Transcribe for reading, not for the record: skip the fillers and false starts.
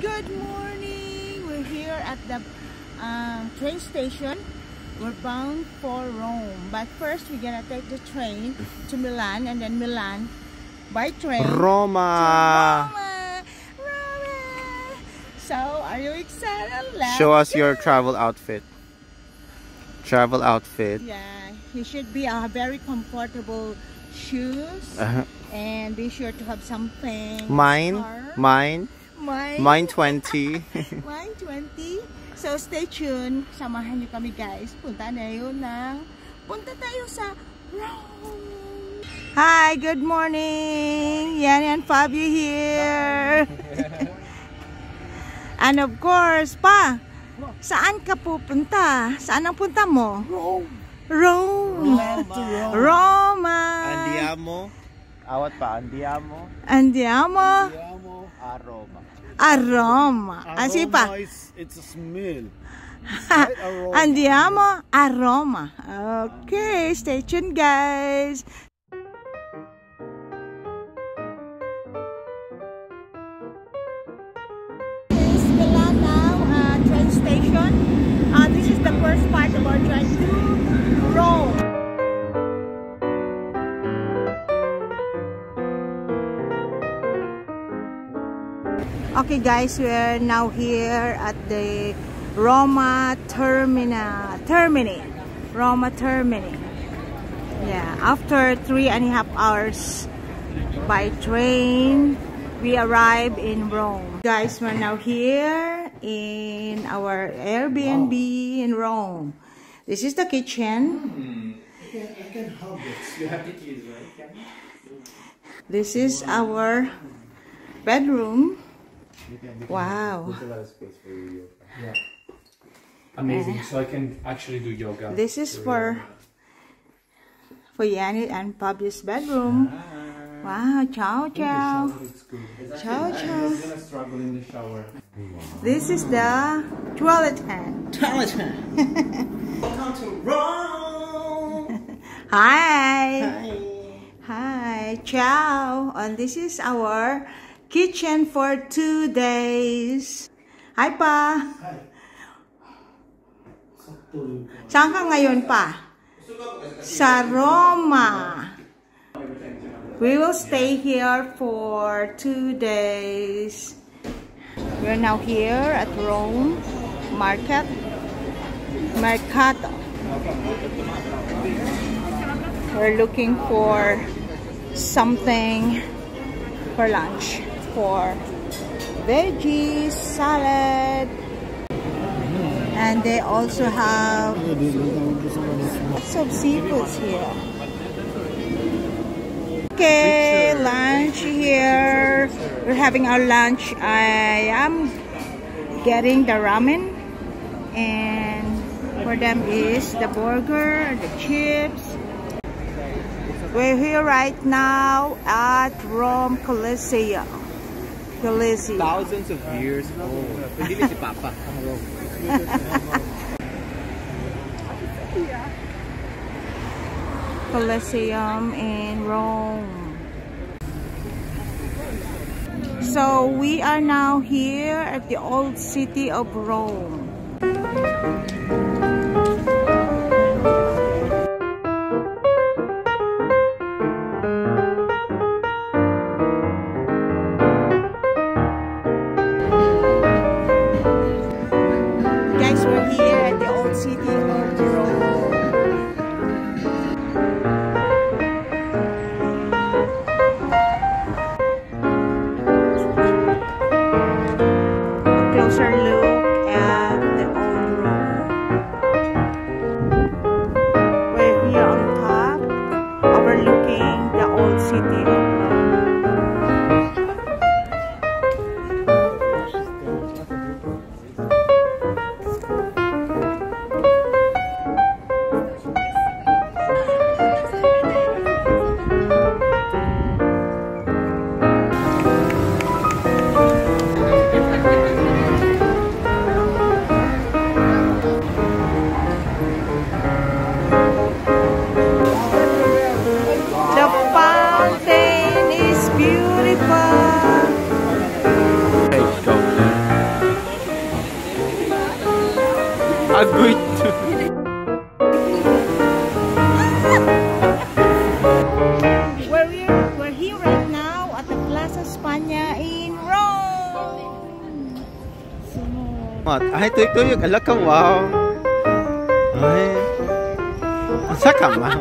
Good morning! We're here at the train station. We're bound for Rome. But first, we're gonna take the train to Milan, and then Milan by train Roma. to Roma. So, are you excited? Let's Show us go. your travel outfit. Travel outfit. Yeah, you should be a very comfortable shoes, and be sure to have something. Mine 20. Mine 20. So stay tuned. Samahan niyo kami guys. Punta tayo sa Rome. Hi, good morning. Yani and Fabio here. And of course, pa, saan ka pupunta? Saan ang punta mo? Rome. Roma. Andiamo. Awat pa, andiamo. Andiamo A Roma. a Roma. Asi pa. It's a smell. Andiamo a Roma. Okay, stay tuned guys. It's Milan now, train station. This is the first part of our drive to Rome. Okay guys, we're now here at the Roma Termini. Yeah, after 3.5 hours by train, we arrived in Rome. Guys, we're now here in our Airbnb in Rome. This is the kitchen. I can hug it. You have the keys, right? This is our bedroom. Wow. There's a lot of space for you. Yeah. Amazing. So I can actually do yoga. This is for Yani and Fabio's bedroom. Wow, ciao ciao. Ciao ciao. I'm gonna struggle in the shower. This is the toilet hand. Welcome to Rome. Hi. Hi. Ciao. And this is our kitchen for 2 days. Hi pa. Hi. Saan ka ngayon pa? Sa Roma. We will stay here for 2 days. We're now here at Rome Mercato. We're looking for something for lunch, for veggies, salad, and they also have some seafoods here. Okay, lunch here. We're having our lunch. I am getting the ramen, and for them is the burger, the chips. We're here right now at Rome Coliseum. Thousands of years old. Hindi si Papa. Coliseum in Rome. So we are now here at the old city of Rome. Guys, we're here at the old city of Rome. Closer look at the old Rome. Agoy. We're here right now at the Plaza España in Rome. Ay, tuyok-tuyok. Ala ka, wow. Ay. Asa ka, ma?